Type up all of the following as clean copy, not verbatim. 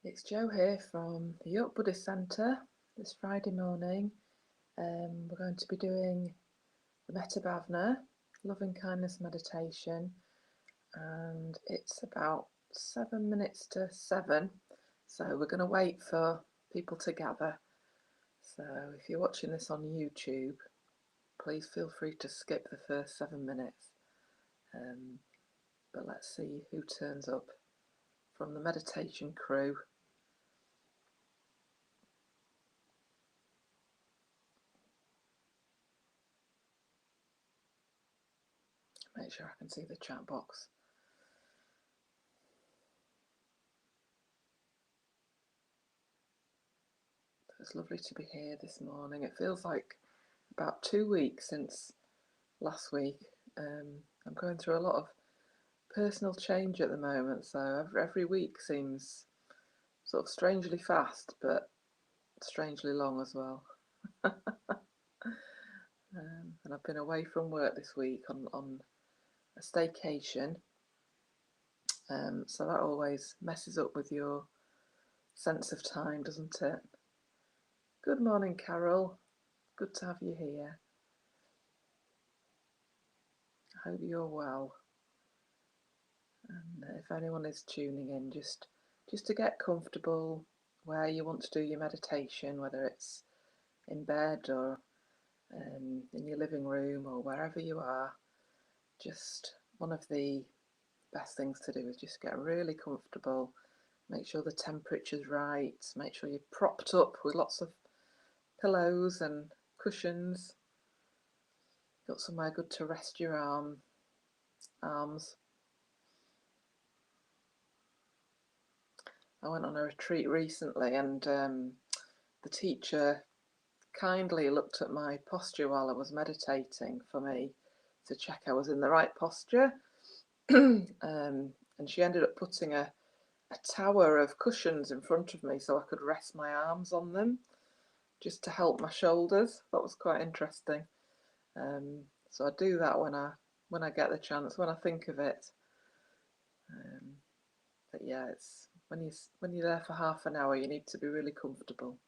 It's Jo here from the York Buddhist Centre this Friday morning. We're going to be doing the Metta Bhavana, loving kindness meditation, and it's about 7 minutes to 7, so we're going to wait for people to gather. So if you're watching this on YouTube, please feel free to skip the first 7 minutes, but let's see who turns up from the meditation crew. Make sure I can see the chat box. It's lovely to be here this morning. It feels like about 2 weeks since last week. I'm going through a lot of personal change at the moment, so every week seems sort of strangely fast, but strangely long as well. And I've been away from work this week on a staycation, so that always messes up with your sense of time, doesn't it? Good morning, Carol. Good to have you here. I hope you're well. And if anyone is tuning in, just to get comfortable where you want to do your meditation, whether it's in bed or in your living room or wherever you are, just one of the best things to do is just get really comfortable, make sure the temperature's right, make sure you're propped up with lots of pillows and cushions, got somewhere good to rest your arms. I went on a retreat recently, and the teacher kindly looked at my posture while I was meditating for me to check I was in the right posture. And she ended up putting a tower of cushions in front of me so I could rest my arms on them, just to help my shoulders. That was quite interesting. So I do that when I get the chance, when I think of it. But yeah, it's when you're there for half an hour, you need to be really comfortable.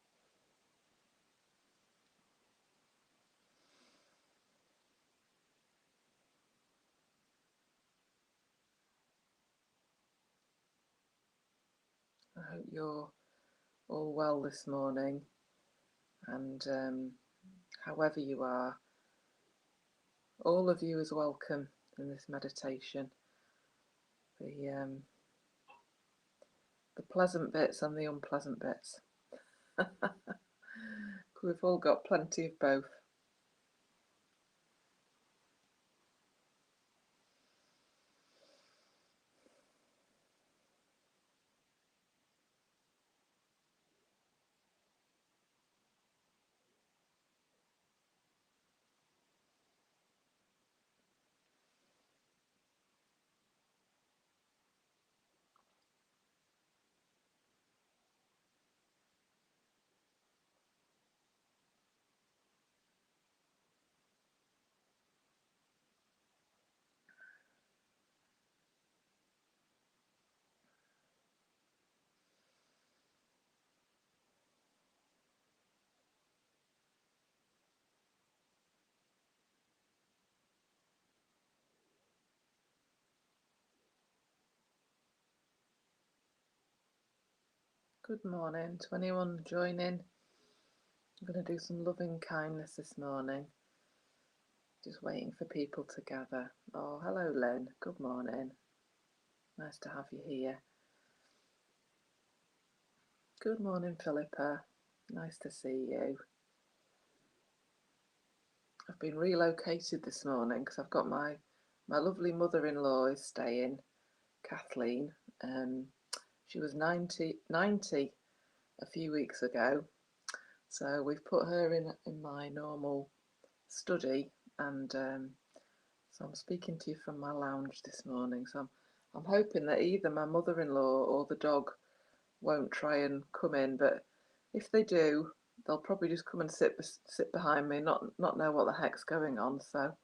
I hope you're all well this morning, and however you are, all of you is welcome in this meditation. The pleasant bits and the unpleasant bits. We've all got plenty of both. Good morning to anyone joining. I'm going to do some loving kindness this morning. Just waiting for people to gather. Oh, hello, Lynn. Good morning. Nice to have you here. Good morning, Philippa. Nice to see you. I've been relocated this morning because I've got my lovely mother-in-law is staying, Kathleen. She was 90 a few weeks ago, so we've put her in my normal study, and so I'm speaking to you from my lounge this morning. So I'm hoping that either my mother-in-law or the dog won't try and come in, but if they do, they'll probably just come and sit behind me, not know what the heck's going on, so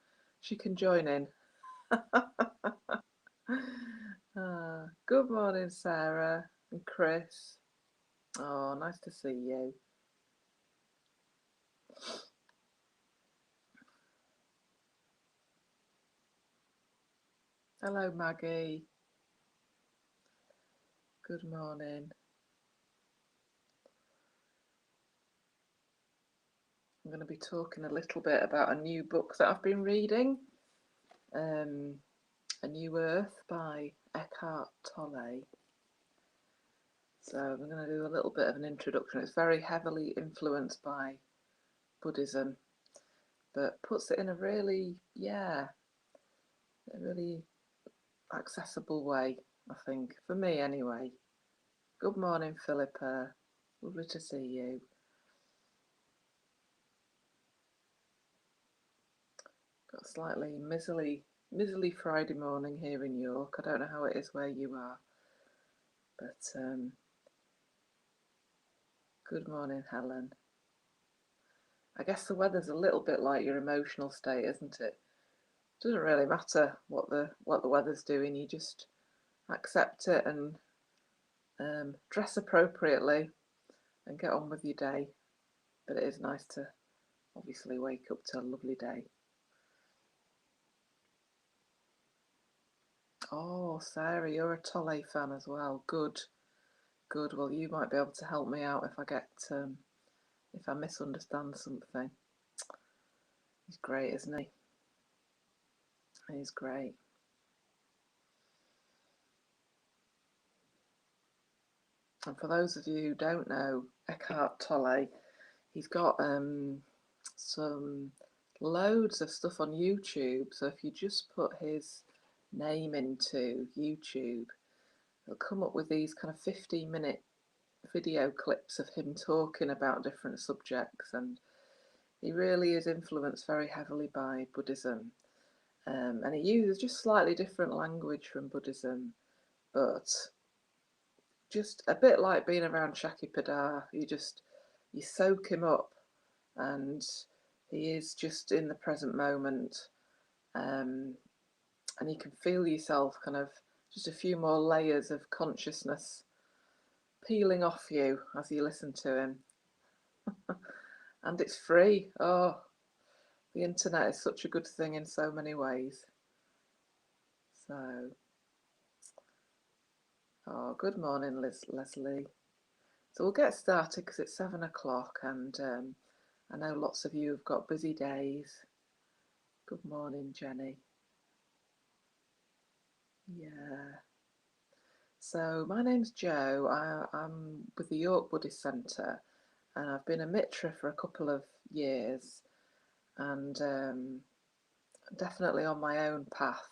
she can join in. Good morning, Sarah and Chris. Oh, nice to see you. Hello, Maggie. Good morning. I'm going to be talking a little bit about a new book that I've been reading, A New Earth by Eckhart Tolle. So I'm going to do a little bit of an introduction. It's very heavily influenced by Buddhism, but puts it in a really accessible way, I think, for me anyway. Good morning, Philippa. Lovely to see you. Got a slightly miserly Friday morning here in York. I don't know how it is where you are, but good morning, Helen. I guess the weather's a little bit like your emotional state, isn't it? Doesn't really matter what the weather's doing. You just accept it and dress appropriately and get on with your day. But it is nice to obviously wake up to a lovely day. Oh, Sarah, you're a Tolle fan as well. Good, good. Well, you might be able to help me out if I misunderstand something. He's great, isn't he? He's great. And for those of you who don't know Eckhart Tolle, he's got some loads of stuff on YouTube. So if you just put his name into YouTube, it'll come up with these kind of 15-minute video clips of him talking about different subjects, and he really is influenced very heavily by Buddhism, and he uses just slightly different language from Buddhism, but just a bit like being around Shaktipada. You soak him up, and he is just in the present moment, and you can feel yourself kind of just a few more layers of consciousness peeling off you as you listen to him. And it's free. Oh, the internet is such a good thing in so many ways. So, oh, good morning, Leslie. So we'll get started because it's 7 o'clock, and I know lots of you have got busy days. Good morning, Jenny. Yeah. So my name's Jo. I'm with the York Buddhist Centre, and I've been a mitra for a couple of years, and definitely on my own path.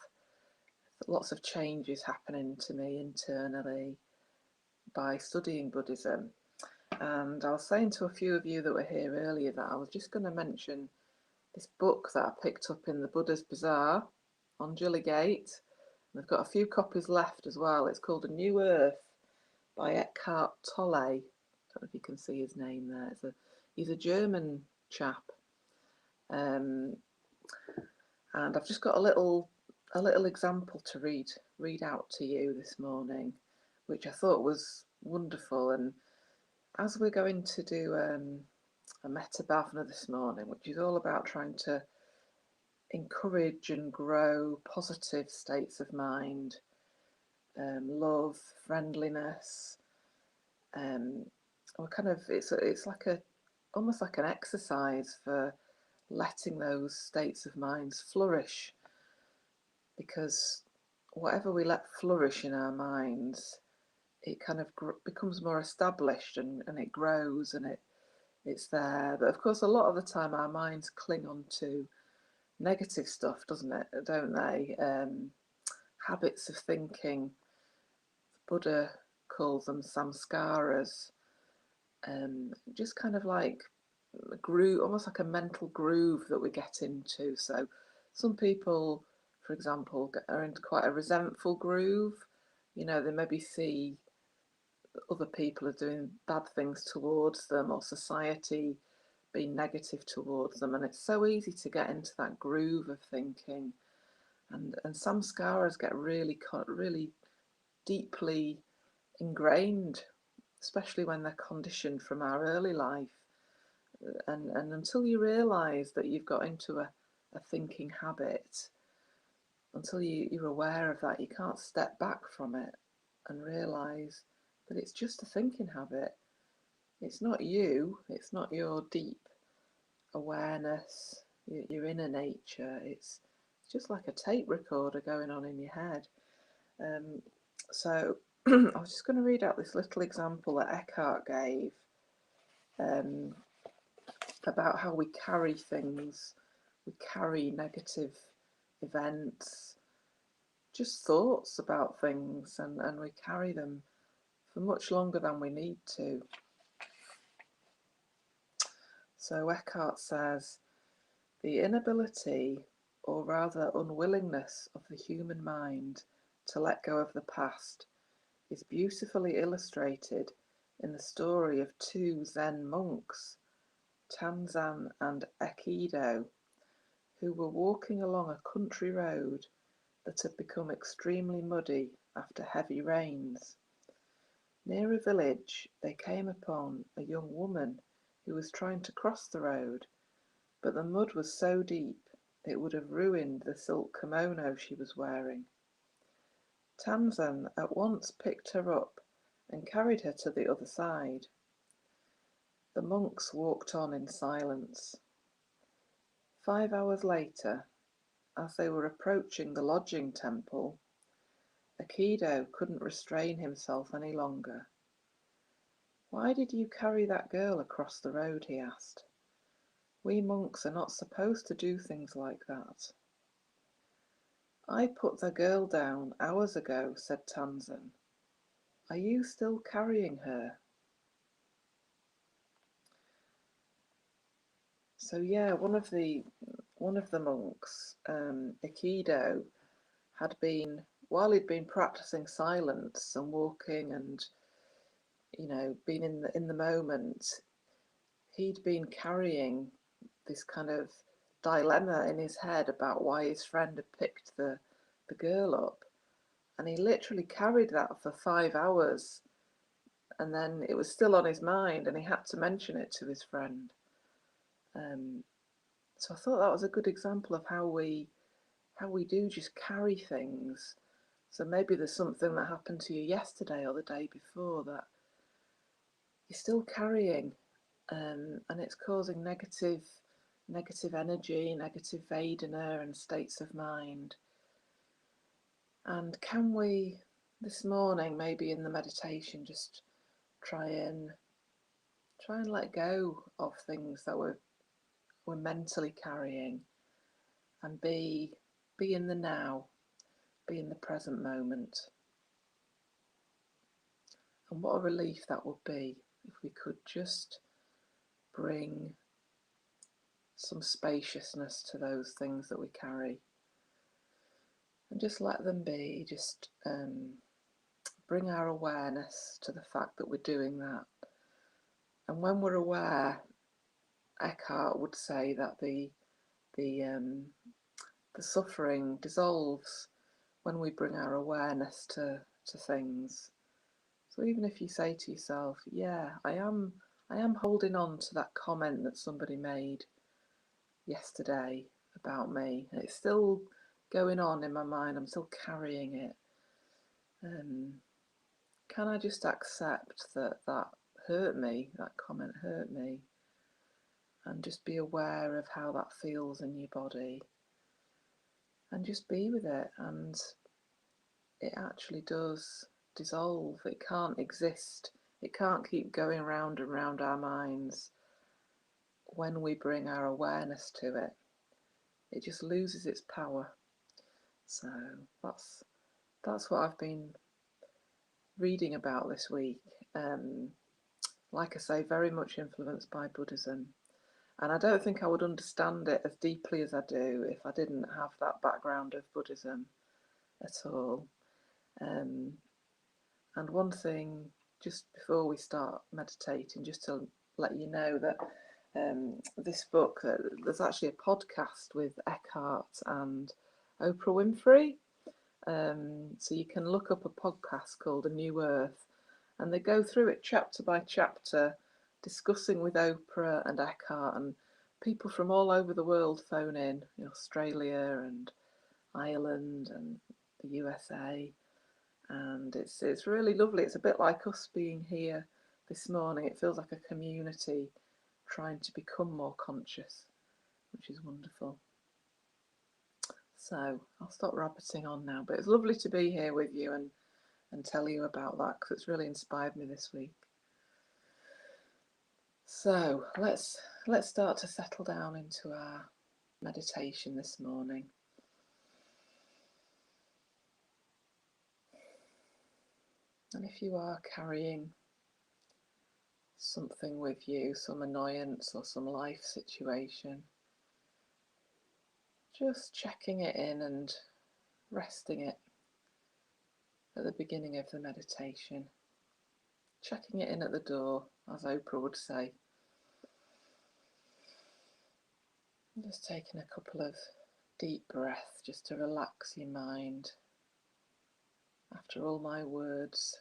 Lots of changes happening to me internally by studying Buddhism. And I was saying to a few of you that were here earlier that I was just going to mention this book that I picked up in the Buddha's Bazaar on Gilligate. And I've got a few copies left as well. It's called A New Earth by Eckhart Tolle. I don't know if you can see his name there. He's a German chap. And I've just got a little example to read out to you this morning, which I thought was wonderful. And as we're going to do a metta bhavana this morning, which is all about trying to encourage and grow positive states of mind, love, friendliness. Or kind of it's like almost like an exercise for letting those states of minds flourish, because whatever we let flourish in our minds, it kind of becomes more established, and it grows, and it's there. But of course, a lot of the time our minds cling on to negative stuff, don't they? Habits of thinking. Buddha calls them samskaras, just kind of like a groove, almost like a mental groove that we get into. So some people, for example, are into quite a resentful groove. They maybe see other people are doing bad things towards them, or society being negative towards them, and it's so easy to get into that groove of thinking. And samskaras get really deeply ingrained, especially when they're conditioned from our early life. And until you realise that you've got into a thinking habit, until you're aware of that, you can't step back from it and realise that it's just a thinking habit. It's not you, it's not your deep awareness, your inner nature. It's just like a tape recorder going on in your head. So I was just going to read out this little example that Eckhart gave about how we carry things, we carry negative events, just thoughts about things, and we carry them for much longer than we need to. So Eckhart says, the inability, or rather unwillingness, of the human mind to let go of the past is beautifully illustrated in the story of two Zen monks, Tanzan and Aikido, who were walking along a country road that had become extremely muddy after heavy rains. Near a village, they came upon a young woman who was trying to cross the road, but the mud was so deep it would have ruined the silk kimono she was wearing. Tanzan at once picked her up and carried her to the other side. The monks walked on in silence. 5 hours later, as they were approaching the lodging temple, Aikido couldn't restrain himself any longer. "Why did you carry that girl across the road?" he asked. "We monks are not supposed to do things like that." "I put the girl down hours ago," said Tanzan. "Are you still carrying her?" So yeah, one of the monks, Aikido, had been, while he'd been practicing silence and walking and being in the moment, he'd been carrying this kind of dilemma in his head about why his friend had picked the girl up, and he literally carried that for 5 hours, and then it was still on his mind, and he had to mention it to his friend. So I thought that was a good example of how we do just carry things. So maybe there's something that happened to you yesterday or the day before that you're still carrying, and it's causing negative energy, negative Vedana and states of mind. And can we this morning, maybe in the meditation, just try and let go of things that we're mentally carrying, and be in the now, be in the present moment. And what a relief that would be if we could just bring some spaciousness to those things that we carry and just let them be. Just bring our awareness to the fact that we're doing that. And when we're aware, Eckhart would say that the suffering dissolves when we bring our awareness to things. So even if you say to yourself, yeah, I am holding on to that comment that somebody made yesterday about me, and it's still going on in my mind, I'm still carrying it. Can I just accept that hurt me, that comment hurt me, and just be aware of how that feels in your body, and just be with it, and it actually does dissolve. It can't exist. It can't keep going round and round our minds. When we bring our awareness to it, it just loses its power. So that's what I've been reading about this week. Like I say, very much influenced by Buddhism. And I don't think I would understand it as deeply as I do if I didn't have that background of Buddhism at all. And one thing, just before we start meditating, just to let you know that this book, there's actually a podcast with Eckhart and Oprah Winfrey, So you can look up a podcast called A New Earth, and they go through it chapter by chapter, discussing with Oprah and Eckhart, and people from all over the world phone in Australia and Ireland and the USA, and it's really lovely. It's a bit like us being here this morning. It feels like a community trying to become more conscious, which is wonderful. So I'll stop rabbiting on now, but it's lovely to be here with you and tell you about that, because it's really inspired me this week. So let's start to settle down into our meditation this morning. And if you are carrying something with you, some annoyance or some life situation, just checking it in and resting it at the beginning of the meditation. Checking it in at the door, as Oprah would say. Just taking a couple of deep breaths just to relax your mind after all my words.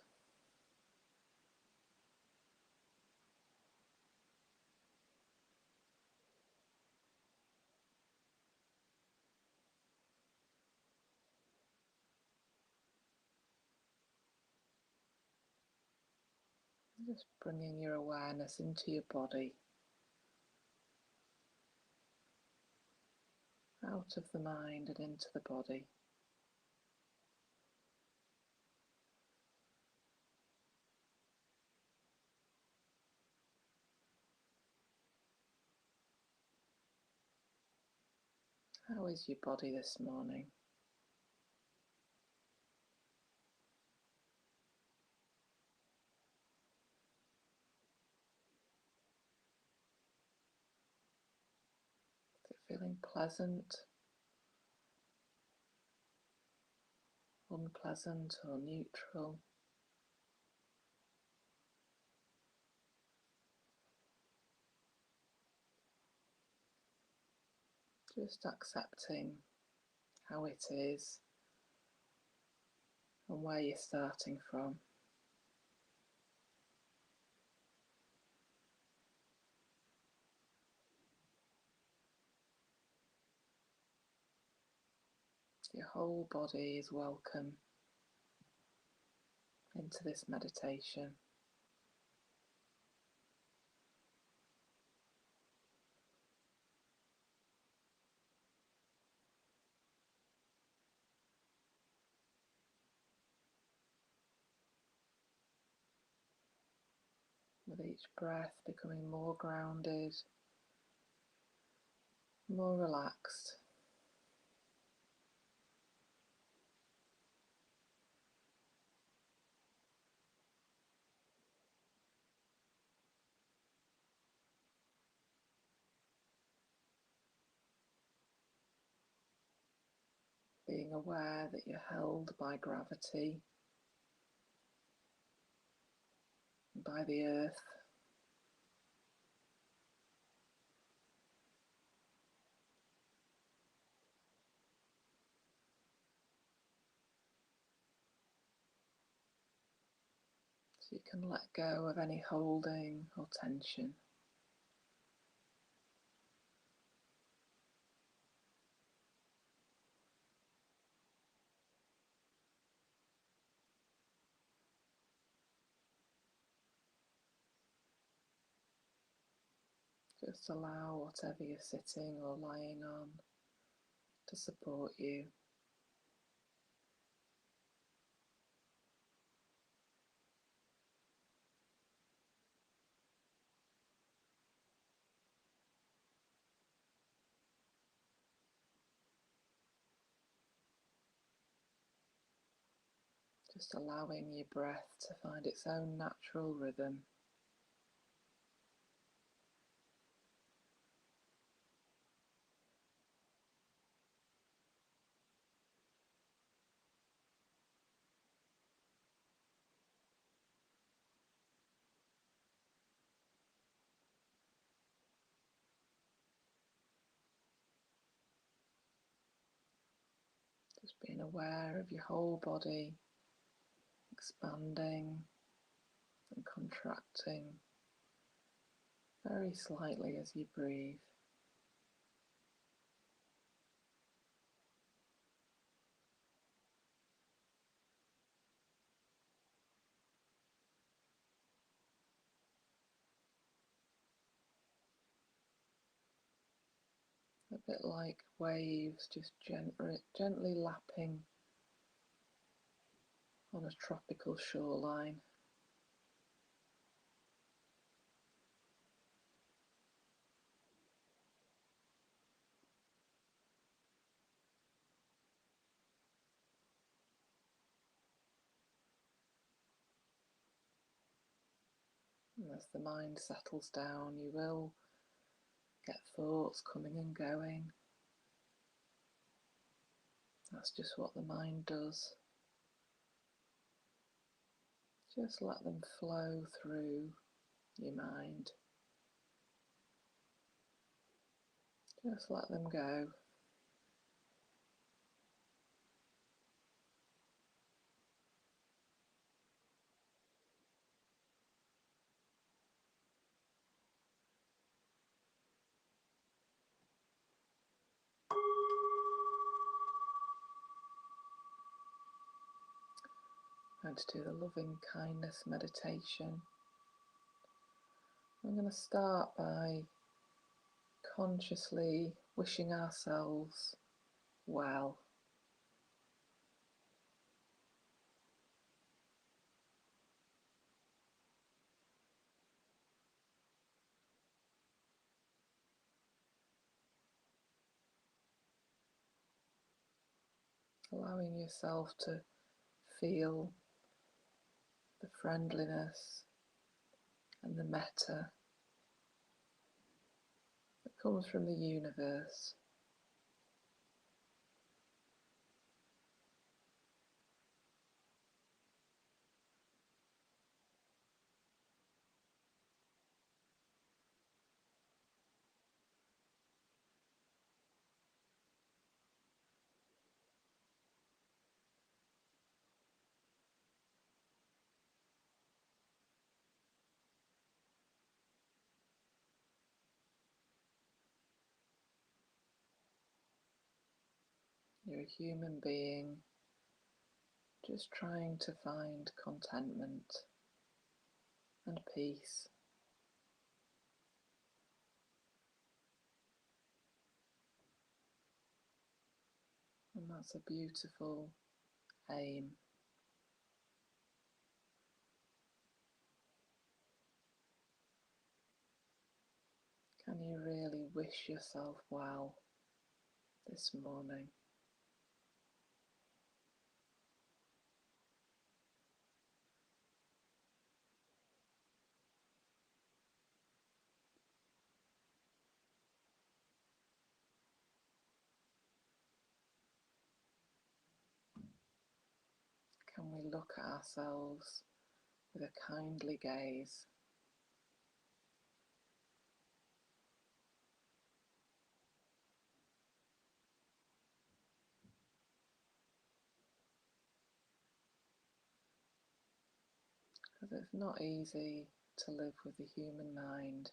Just bringing your awareness into your body, out of the mind and into the body. How is your body this morning? Is it feeling pleasant, unpleasant, or neutral? Just accepting how it is and where you're starting from. Your whole body is welcome into this meditation. With each breath becoming more grounded, more relaxed. Being aware that you're held by gravity, by the earth. So you can let go of any holding or tension. Just allow whatever you're sitting or lying on to support you. Just allowing your breath to find its own natural rhythm. Just Being aware of your whole body expanding and contracting very slightly as you breathe. A bit like waves just gently lapping on a tropical shoreline. And as the mind settles down, you will get thoughts coming and going. That's just what the mind does. Just let them flow through your mind. Just let them go. Going to do the loving kindness meditation. I'm going to start by consciously wishing ourselves well. Allowing yourself to feel the friendliness and the metta that comes from the universe. You're a human being just trying to find contentment and peace. And that's a beautiful aim. Can you really wish yourself well this morning? Can we look at ourselves with a kindly gaze? Because it's not easy to live with the human mind.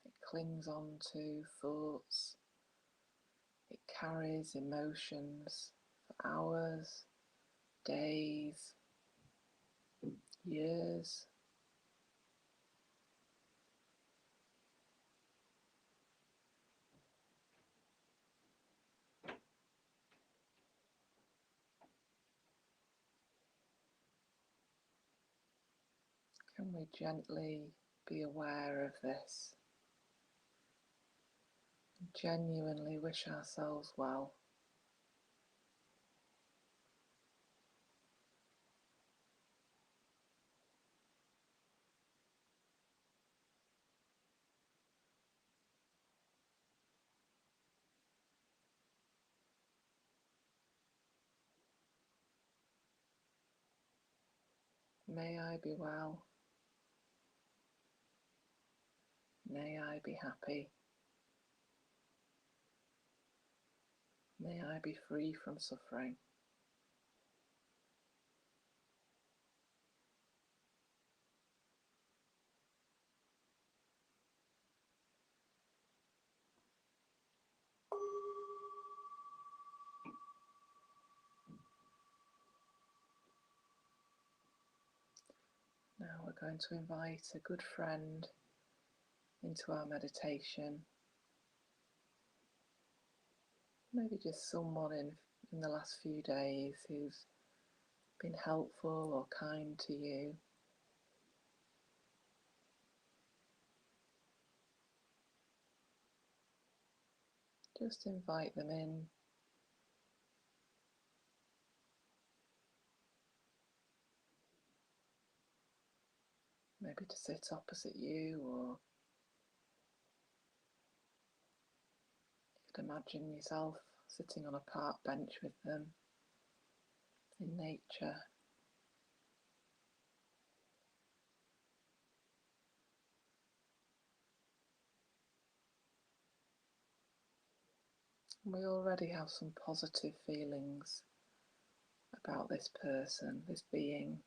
It clings on to thoughts, it carries emotions for hours, days, years. Can we gently be aware of this? Genuinely wish ourselves well. May I be well. May I be happy. May I be free from suffering. Now we're going to invite a good friend into our meditation. Maybe just someone in the last few days who's been helpful or kind to you. Just invite them in. Maybe to sit opposite you, or you could imagine yourself sitting on a park bench with them in nature. We already have some positive feelings about this person, this being.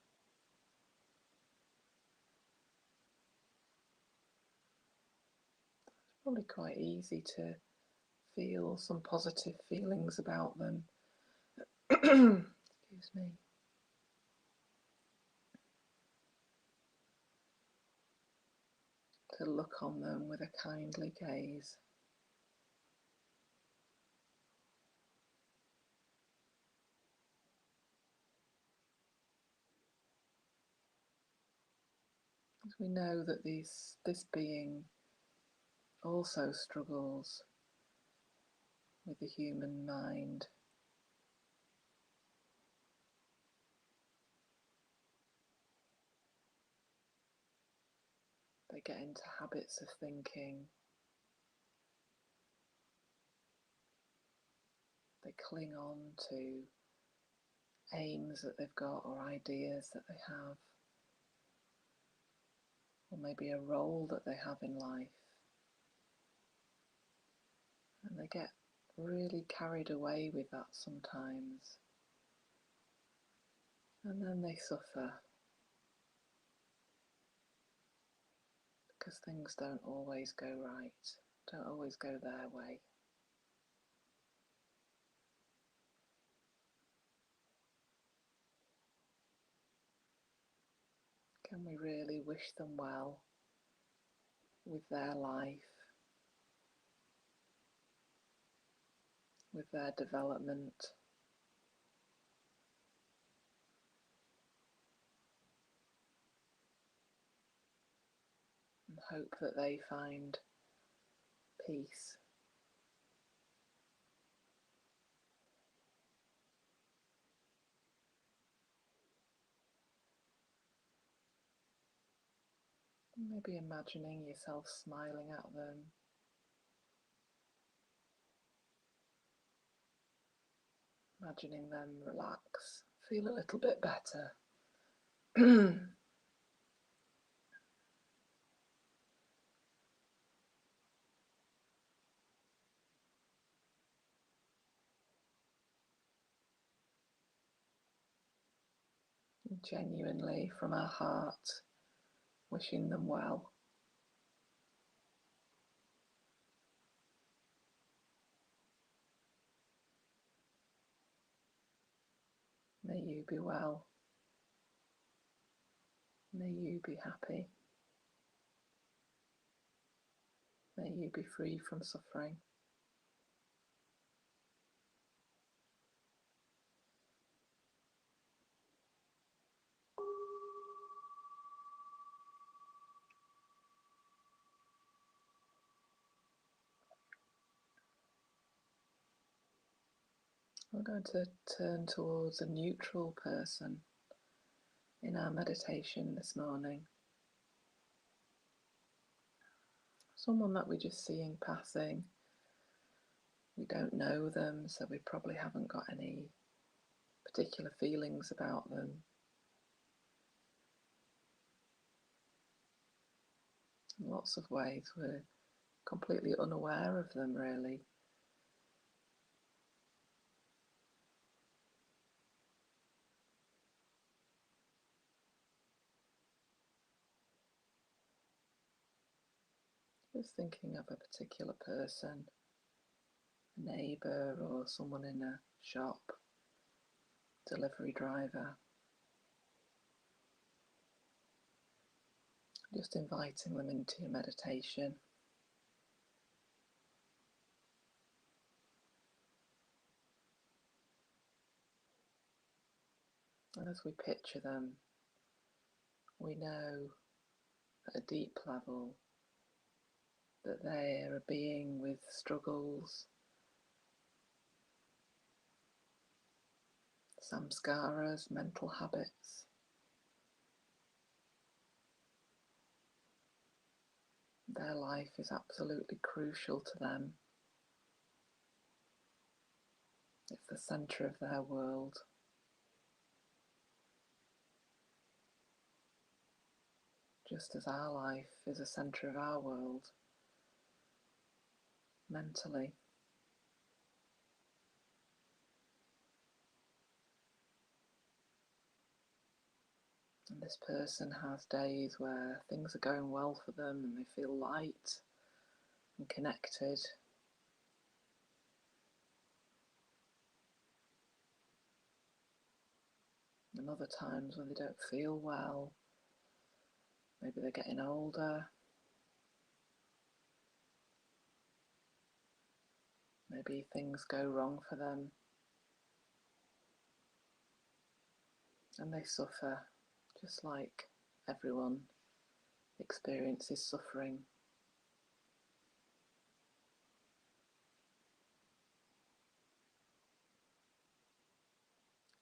It's probably quite easy to feel some positive feelings about them. Excuse me. To look on them with a kindly gaze. As we know that this being also struggles with the human mind. They get into habits of thinking. They cling on to aims that they've got or ideas that they have, or maybe a role that they have in life. And they get really carried away with that sometimes. And then they suffer because things don't always go right, don't always go their way. Can we really wish them well with their life, with their development? And hope that they find peace. Maybe imagining yourself smiling at them. Imagining them relax, feel a little bit better. Genuinely from our heart, wishing them well. May you be well. May you be happy. May you be free from suffering. We're going to turn towards a neutral person in our meditation this morning. Someone that we just see in passing. We don't know them, so we probably haven't got any particular feelings about them. In lots of ways, we're completely unaware of them, really. Just thinking of a particular person, a neighbour or someone in a shop, delivery driver. Just inviting them into your meditation. And as we picture them, we know at a deep level that they are a being with struggles, samskaras, mental habits. Their life is absolutely crucial to them. It's the centre of their world. Just as our life is a centre of our world, mentally. And this person has days where things are going well for them and they feel light and connected. And other times when they don't feel well, maybe they're getting older, maybe things go wrong for them and they suffer, just like everyone experiences suffering.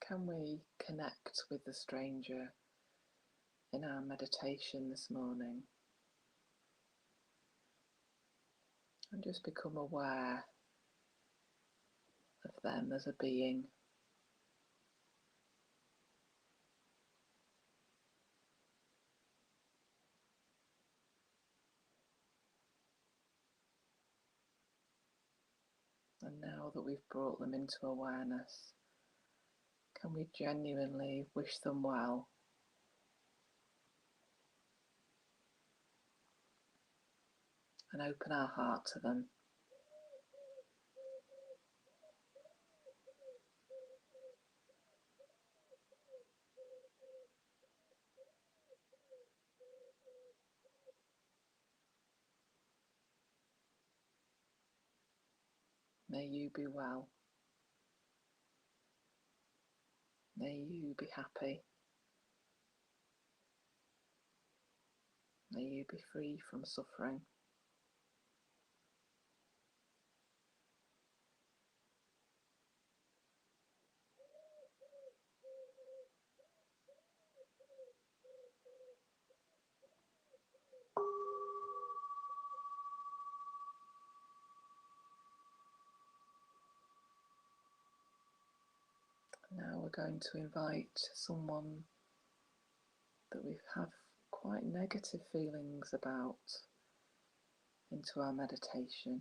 Can we connect with the stranger in our meditation this morning and just become aware of them as a being? And now that we've brought them into awareness, can we genuinely wish them well? And open our heart to them. May you be well. May you be happy. May you be free from suffering. Now we're going to invite someone that we have quite negative feelings about into our meditation.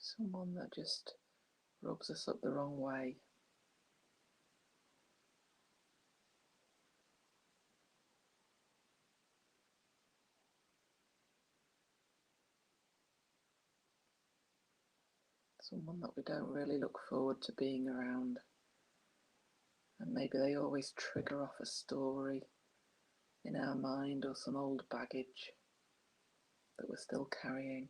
Someone that just rubs us up the wrong way. Someone that we don't really look forward to being around. And maybe they always trigger off a story in our mind or some old baggage that we're still carrying.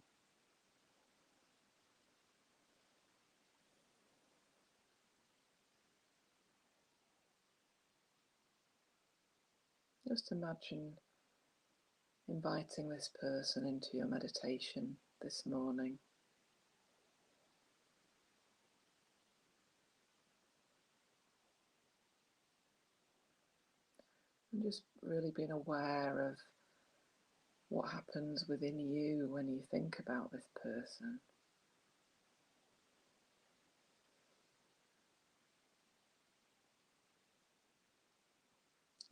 Just imagine inviting this person into your meditation this morning. And just really being aware of what happens within you when you think about this person.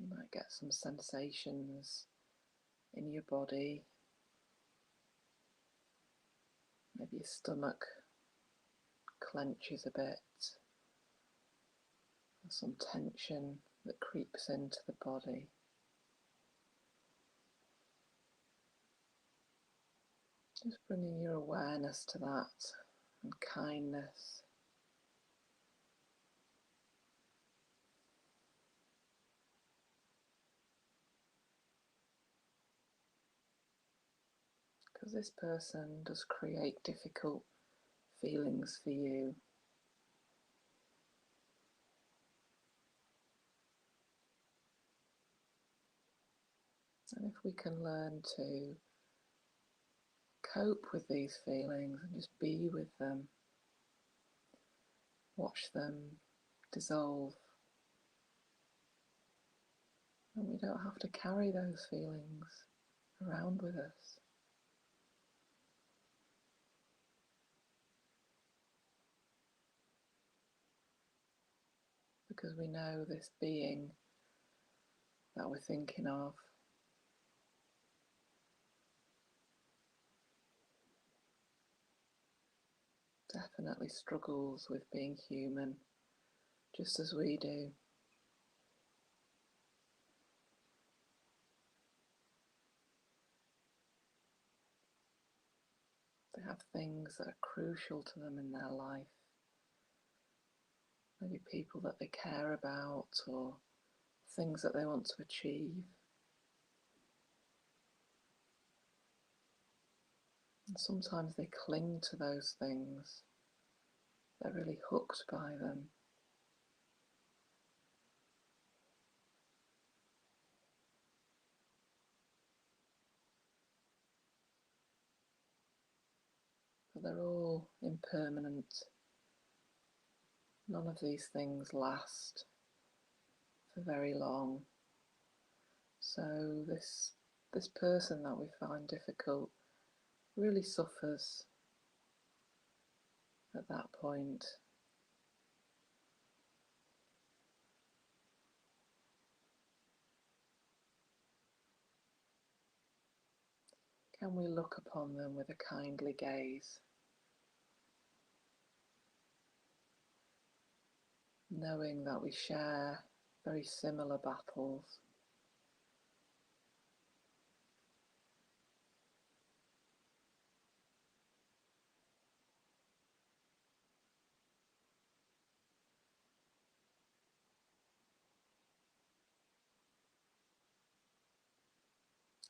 You might get some sensations in your body. Maybe your stomach clenches a bit, or some tension that creeps into the body. Just bringing your awareness to that and kindness. Because this person does create difficult feelings for you. And if we can learn to cope with these feelings and just be with them, watch them dissolve, and we don't have to carry those feelings around with us. Because we know this being that we're thinking of definitely struggles with being human, just as we do. They have things that are crucial to them in their life. Maybe people that they care about, or things that they want to achieve. And sometimes they cling to those things. They're really hooked by them. But they're all impermanent. None of these things last for very long. So this person that we find difficult really suffers at that point. Can we look upon them with a kindly gaze, knowing that we share very similar battles?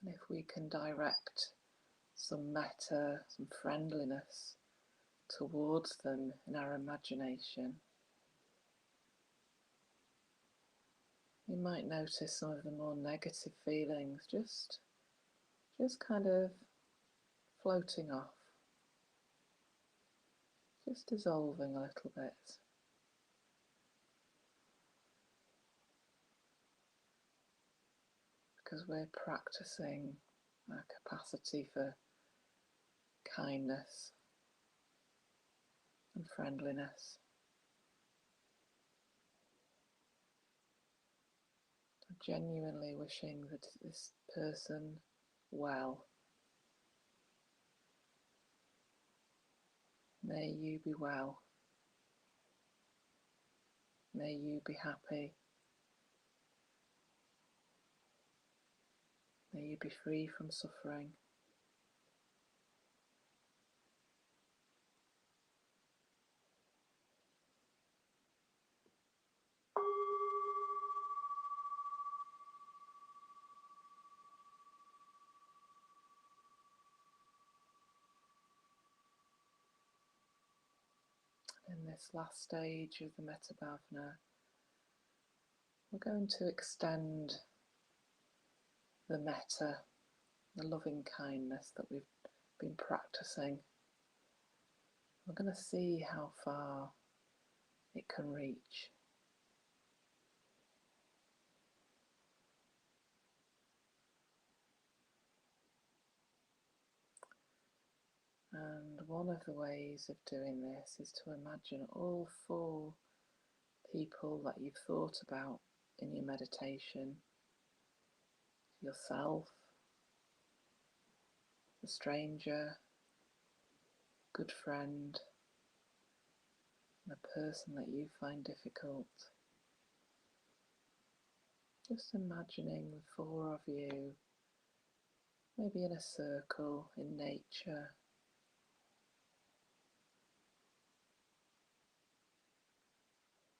And if we can direct some metta, some friendliness towards them in our imagination, you might notice some of the more negative feelings just kind of floating off, just dissolving a little bit. Because we're practicing our capacity for kindness and friendliness. Genuinely wishing that this person well. May you be well. May you be happy. May you be free from suffering. In this last stage of the Metta Bhavana, we're going to extend the metta, the loving kindness that we've been practicing. We're going to see how far it can reach. And one of the ways of doing this is to imagine all 4 people that you've thought about in your meditation yourself, a stranger, good friend, and a person that you find difficult. Just imagining the four of you, maybe in a circle in nature,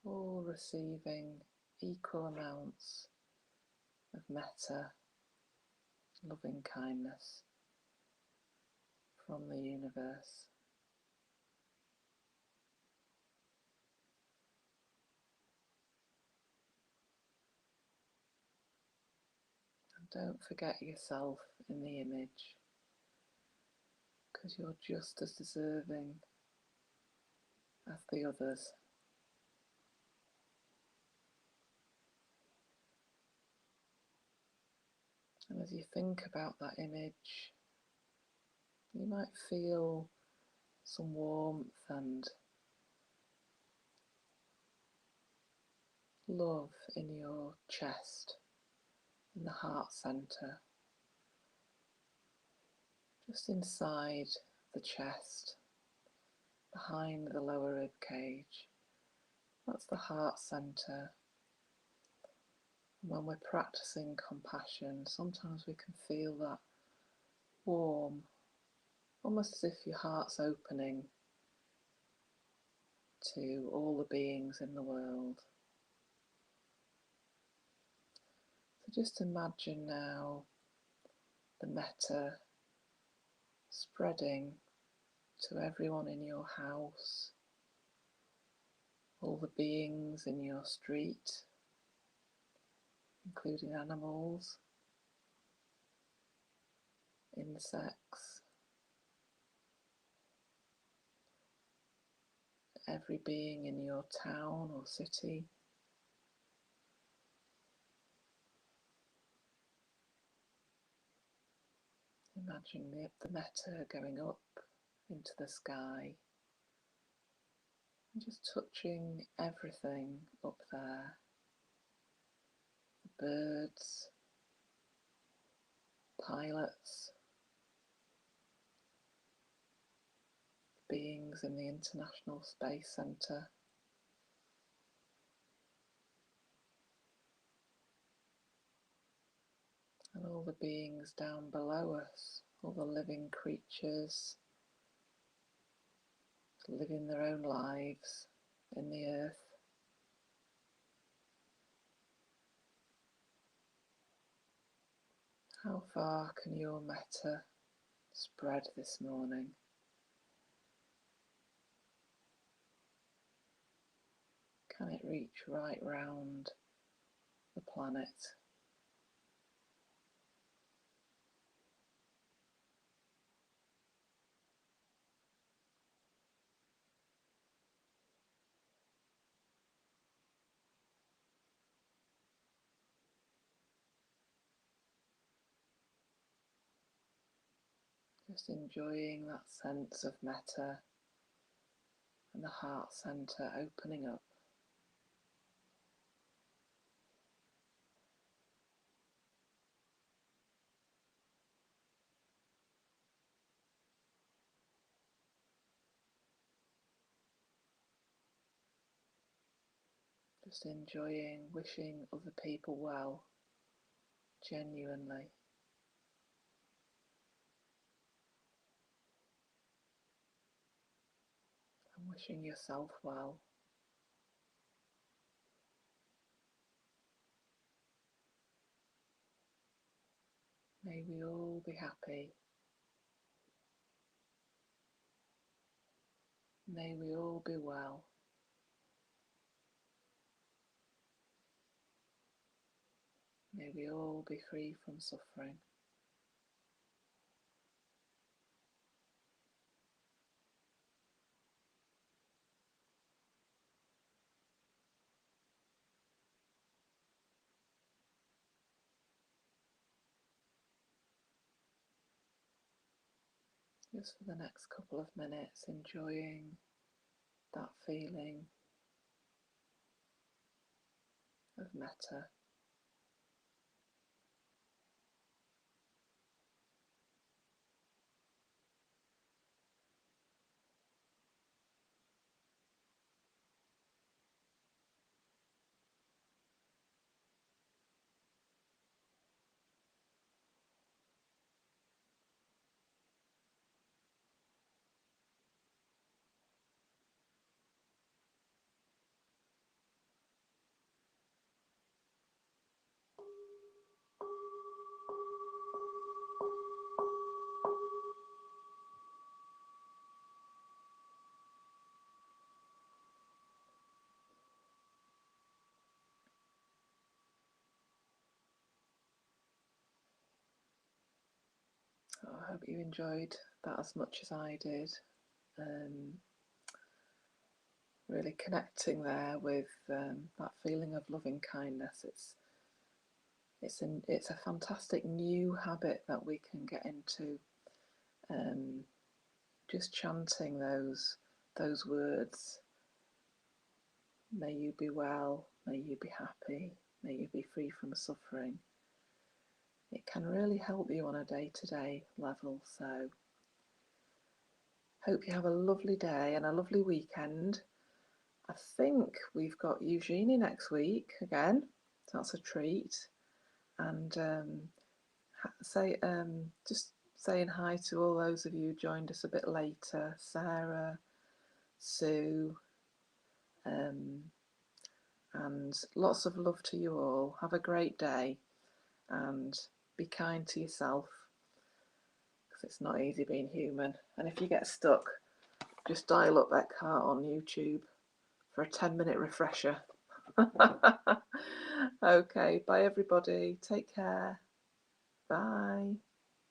all receiving equal amounts of metta, loving kindness from the universe. And don't forget yourself in the image, because you're just as deserving as the others. And as you think about that image, you might feel some warmth and love in your chest, in the heart center, just inside the chest, behind the lower rib cage. That's the heart center. And when we're practicing compassion, sometimes we can feel that warm, almost as if your heart's opening to all the beings in the world. So just imagine now the metta spreading to everyone in your house, all the beings in your street, including animals, insects, every being in your town or city. Imagine the metta going up into the sky and just touching everything up there. The birds, pilots, beings in the International Space Centre, and all the beings down below us, all the living creatures living their own lives in the earth. How far can your metta spread this morning? Can it reach right round the planet? Just enjoying that sense of metta and the heart centre opening up. Just enjoying, wishing other people well, genuinely. And wishing yourself well. May we all be happy. May we all be well. May we all be free from suffering. Just for the next couple of minutes, enjoying that feeling of metta. So I hope you enjoyed that as much as I did. Really connecting there with that feeling of loving kindness. It's a fantastic new habit that we can get into. Just chanting those words. May you be well. May you be happy. May you be free from suffering. It can really help you on a day-to-day level. So hope you have a lovely day and a lovely weekend. I think we've got Eugenie next week again, so that's a treat. And just saying hi to all those of you who joined us a bit later, Sarah, Sue, and lots of love to you all. Have a great day and be kind to yourself, because it's not easy being human. And if you get stuck, just dial up Eckhart on YouTube for a 10-minute refresher. Okay, bye everybody. Take care. Bye.